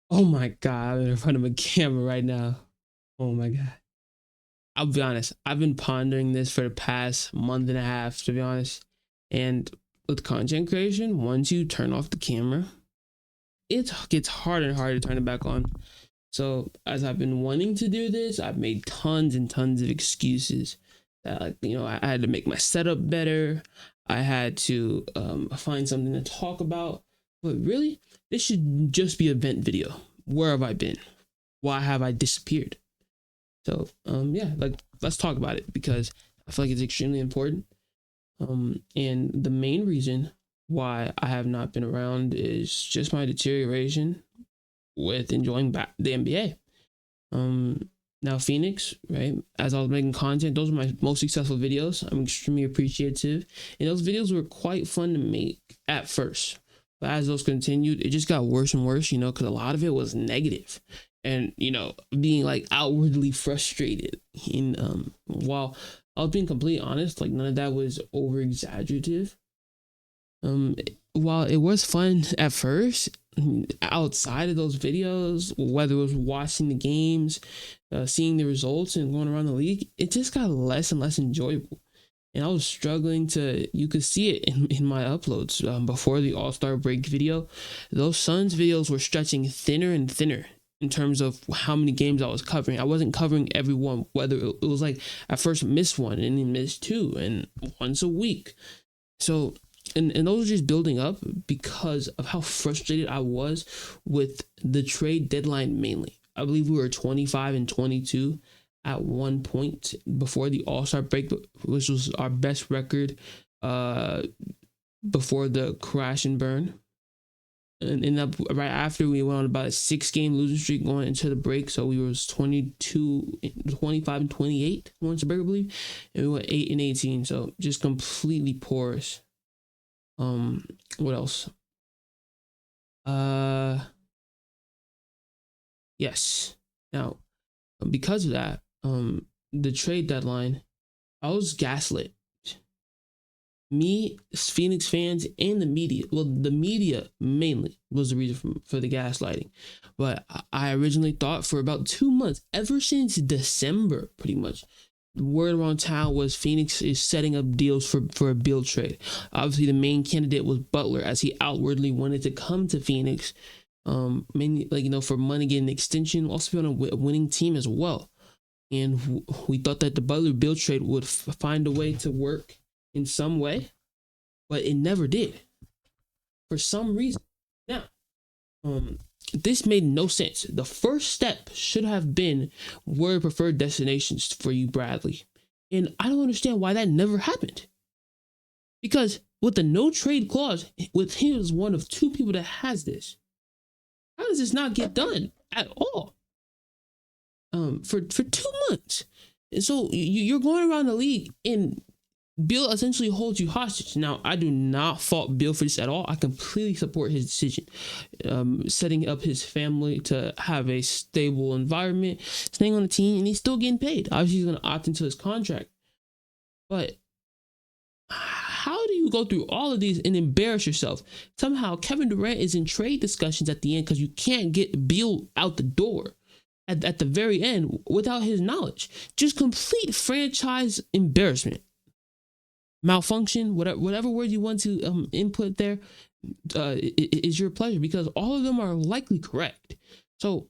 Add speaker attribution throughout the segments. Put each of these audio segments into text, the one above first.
Speaker 1: Oh my god, I'm in front of a camera right now. Oh my god. I'll be honest, I've been pondering this for the past month and a half, to be honest. And with content creation, once you turn off the camera, it gets harder and harder to turn it back on. So as I've been wanting to do this, I've made tons and tons of excuses. That, like, I had to make my setup better. I had to find something to talk about. But really, this should just be a vent video. Where have I been? Why have I disappeared? So yeah, like, let's talk about it because I feel like it's extremely important. And the main reason why I have not been around is just my deterioration with enjoying the NBA. Um, Now Phoenix, right? As I was making content, those were my most successful videos. I'm extremely appreciative, and those videos were quite fun to make at first. But as those continued, it just got worse and worse, because a lot of it was negative, and being like outwardly frustrated. And while I was being completely honest, like, none of that was over exaggerative. Um, while it was fun at first, outside of those videos, whether it was watching the games, seeing the results, and going around the league, it just got less and less enjoyable. And I was struggling you could see it in my uploads before the All Star break video. Those Suns videos were stretching thinner and thinner in terms of how many games I was covering. I wasn't covering every one, whether it was like I first missed one and then missed two, and once a week. So, and those are just building up because of how frustrated I was with the trade deadline mainly. I believe we were 25 and 22 at one point before the All-Star break, which was our best record uh, before the crash and burn. And up right after, we went on about a 6-game losing streak going into the break. So we was 22, 25 and 28 once the break, I believe. And we went 8 and 18. So just completely porous. What else? Uh, yes. Now, because of that, the trade deadline, I was gaslit. Me, Phoenix fans, and the media. Well, the media mainly was the reason for the gaslighting. But I originally thought for about 2 months, ever since December, pretty much, the word around town was Phoenix is setting up deals for a Beal trade. Obviously, the main candidate was Butler, as he outwardly wanted to come to Phoenix, mainly, like, for money, getting an extension, also be on a winning team as well. And we thought that the Butler Beal trade would find a way to work in some way, but it never did for some reason. Now, this made no sense. The first step should have been where preferred destinations for you, Bradley. And I don't understand why that never happened. Because with the no trade clause, with him as one of two people that has this, how does this not get done at all? For 2 months. And so you're going around the league, and Bill essentially holds you hostage. Now, I do not fault Bill for this at all. I completely support his decision, setting up his family to have a stable environment, staying on the team, and he's still getting paid. Obviously, he's going to opt into his contract. But how do you go through all of these and embarrass yourself? Somehow, Kevin Durant is in trade discussions at the end because you can't get Bill out the door at the very end without his knowledge. Just complete franchise embarrassment. Malfunction, whatever word you want to input there, is your pleasure, because all of them are likely correct. So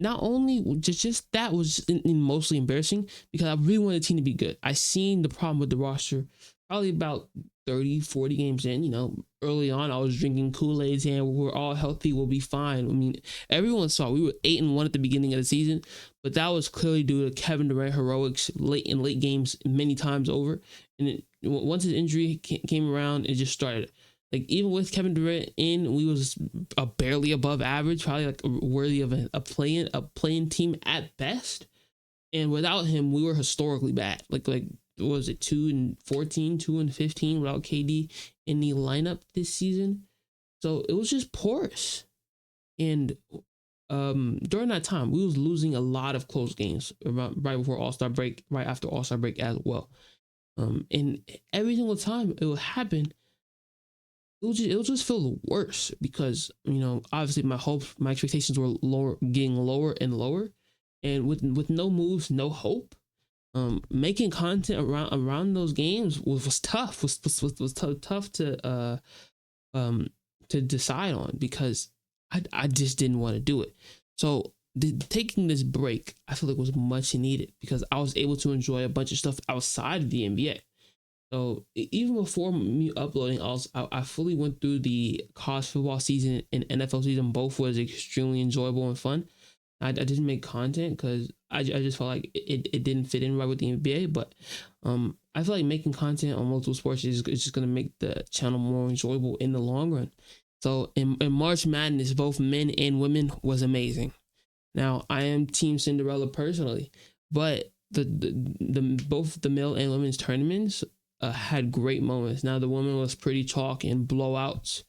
Speaker 1: not only just that was mostly embarrassing, because I really wanted the team to be good. I seen the problem with the roster probably about 30-40 games in. Early on, I was drinking Kool-Aid and we're all healthy, we'll be fine. I mean, everyone saw we were 8-1 at the beginning of the season, but that was clearly due to Kevin Durant heroics late games many times over. And once his injury came around, it just started. Like, even with Kevin Durant in, we was barely above average, probably like worthy of a playing team at best. And without him, we were historically bad. Like what was it, 2-14, 2-15 without KD in the lineup this season. So it was just porous. And during that time, we was losing a lot of close games right before All-Star break, right after All-Star break as well. And every single time it would happen, it'll just feel worse because obviously my expectations were lower, getting lower and lower, and with no moves, no hope. Making content around those games was tough. Was tough um to decide on because I just didn't want to do it. So taking this break, I feel like was much needed because I was able to enjoy a bunch of stuff outside of the NBA. So even before me uploading, I fully went through the college football season and NFL season. Both was extremely enjoyable and fun. I didn't make content because I just felt like it didn't fit in right with the NBA. But I feel like making content on multiple sports is just going to make the channel more enjoyable in the long run. So in March Madness, both men and women was amazing. Now I am Team Cinderella personally, but the both the male and women's tournaments had great moments. Now the woman was pretty chalk and blowouts,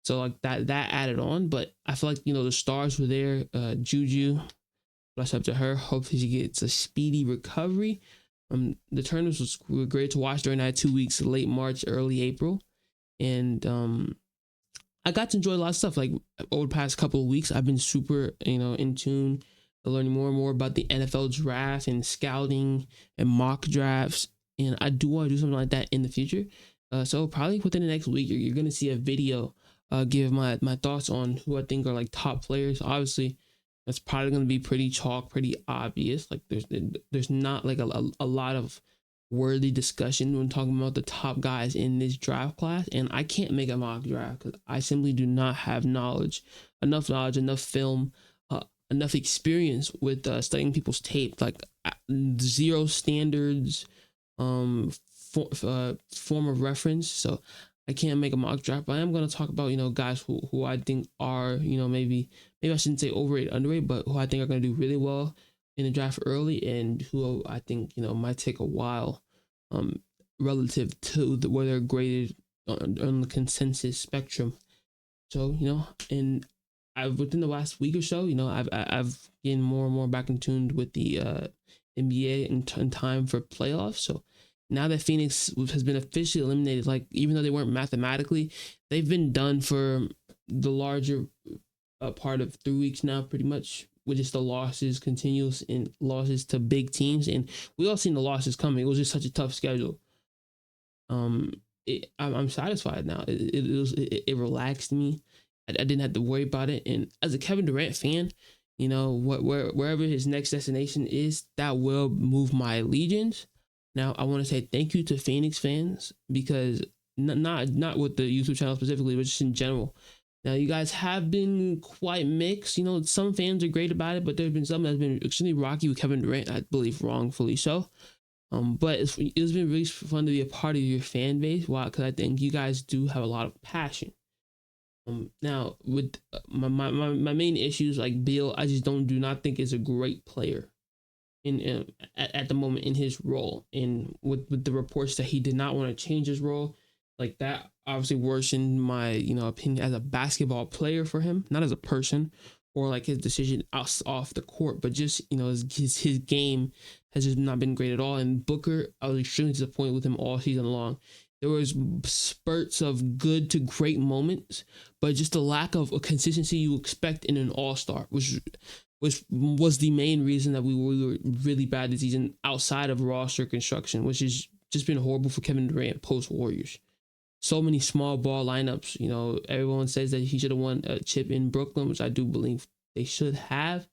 Speaker 1: so like that added on. But I feel like the stars were there. Juju, bless up to her. Hopefully she gets a speedy recovery. The tournaments were great to watch during that 2 weeks, late March, early April, and I got to enjoy a lot of stuff. Like over the past couple of weeks, I've been super in tune, learning more and more about the NFL draft and scouting and mock drafts. And I do want to do something like that in the future. So probably within the next week, you're going to see a video give my thoughts on who I think are like top players. Obviously, that's probably going to be pretty chalk, pretty obvious. Like there's not like a lot of worthy discussion when talking about the top guys in this draft class. And I can't make a mock draft because I simply do not have enough knowledge, enough film, enough experience with studying people's tape. Like zero standards form of reference, so I can't make a mock draft. But I am going to talk about guys who I think are maybe I shouldn't say overrated, underrated, but who I think are going to do really well in the draft early, and who I think might take a while relative to where they're graded on the consensus spectrum. So and I've within the last week or so, I've getting more and more back in tune with the NBA in time for playoffs. So now that Phoenix has been officially eliminated, like even though they weren't mathematically, they've been done for the larger part of 3 weeks now, pretty much, with just the losses, continuous in losses to big teams, and we all seen the losses coming. It was just such a tough schedule. I'm satisfied now. It relaxed me. I didn't have to worry about it. And as a Kevin Durant fan, wherever his next destination is, that will move my allegiance. Now I want to say thank you to Phoenix fans because not with the YouTube channel specifically, but just in general. Now you guys have been quite mixed. Some fans are great about it, but there's been some that's been extremely rocky with Kevin Durant. I believe wrongfully so. But it's been really fun to be a part of your fan base. Why? Because I think you guys do have a lot of passion. Now with my main issues, like Beal, I just do not think is a great player at the moment in his role. And with the reports that he did not want to change his role, like that obviously worsened my opinion as a basketball player for him, not as a person or like his decision off the court, but just his game has just not been great at all. And Booker, I was extremely disappointed with him all season long. There was spurts of good to great moments, but just the lack of a consistency you expect in an all-star, which was the main reason that we were really bad this season outside of roster construction, which has just been horrible for Kevin Durant post Warriors. So many small ball lineups. Everyone says that he should have won a chip in Brooklyn, which I do believe they should have.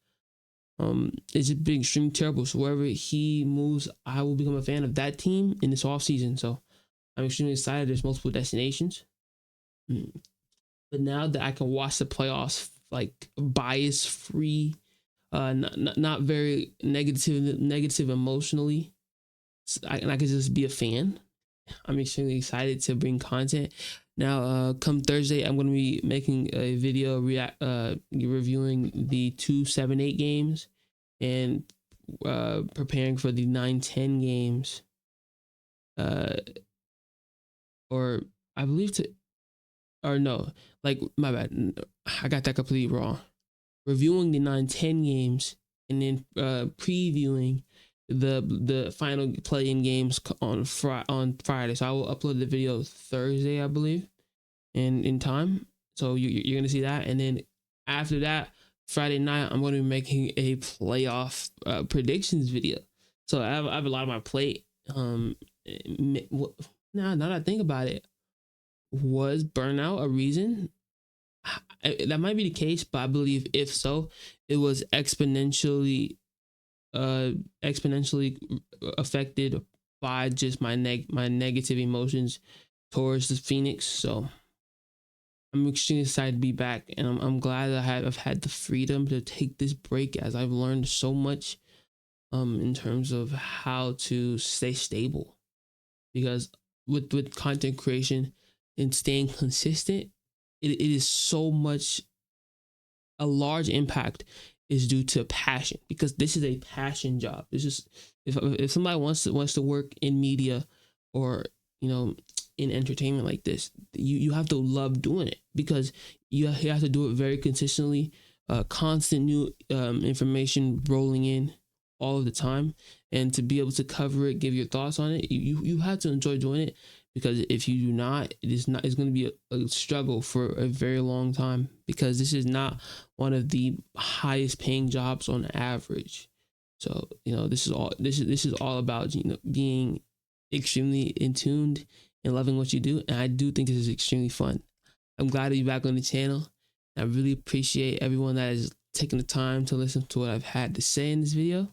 Speaker 1: It's just been extremely terrible. So wherever he moves, I will become a fan of that team in this offseason. So I'm extremely excited. There's multiple destinations. But now that I can watch the playoffs like bias free, not very negative emotionally, and I can just be a fan. I'm extremely excited to bring content. Now, come Thursday, I'm going to be making a video reviewing the 2-7-8 games and preparing for the 9-10 games. Or I believe my bad. I got that completely wrong. Reviewing the 9-10 games and then previewing the final play-in games on Friday. So I will upload the video Thursday, I believe. in time. So you're gonna see that, and then after that, Friday night, I'm gonna be making a playoff predictions video. So I have a lot on my plate. Now that I think about it, was burnout a reason? That might be the case, but I believe if so, it was exponentially affected by just my negative emotions towards the Phoenix. So I'm extremely excited to be back, and I'm glad that I've had the freedom to take this break, as I've learned so much in terms of how to stay stable. Because with content creation and staying consistent, it is so much, a large impact is due to passion, because this is a passion job. This is, if somebody wants to work in media, or in entertainment like this, you have to love doing it, because you have to do it very consistently, constant new information rolling in all of the time, and to be able to cover it, give your thoughts on it, you have to enjoy doing it, because if you do not, it's going to be a struggle for a very long time, because this is not one of the highest paying jobs on average. So this is all about being extremely in tuned and loving what you do, and I do think this is extremely fun. I'm glad to be back on the channel. I really appreciate everyone that has taken the time to listen to what I've had to say in this video.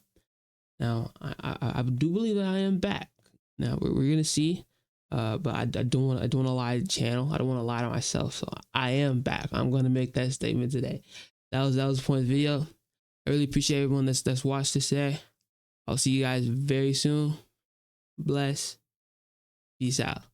Speaker 1: Now, I do believe that I am back. Now we're gonna see, but I don't want to lie to the channel. I don't want to lie to myself. So I am back. I'm gonna make that statement today. That was the point of the video. I really appreciate everyone that's watched this today. I'll see you guys very soon. Bless. Peace out.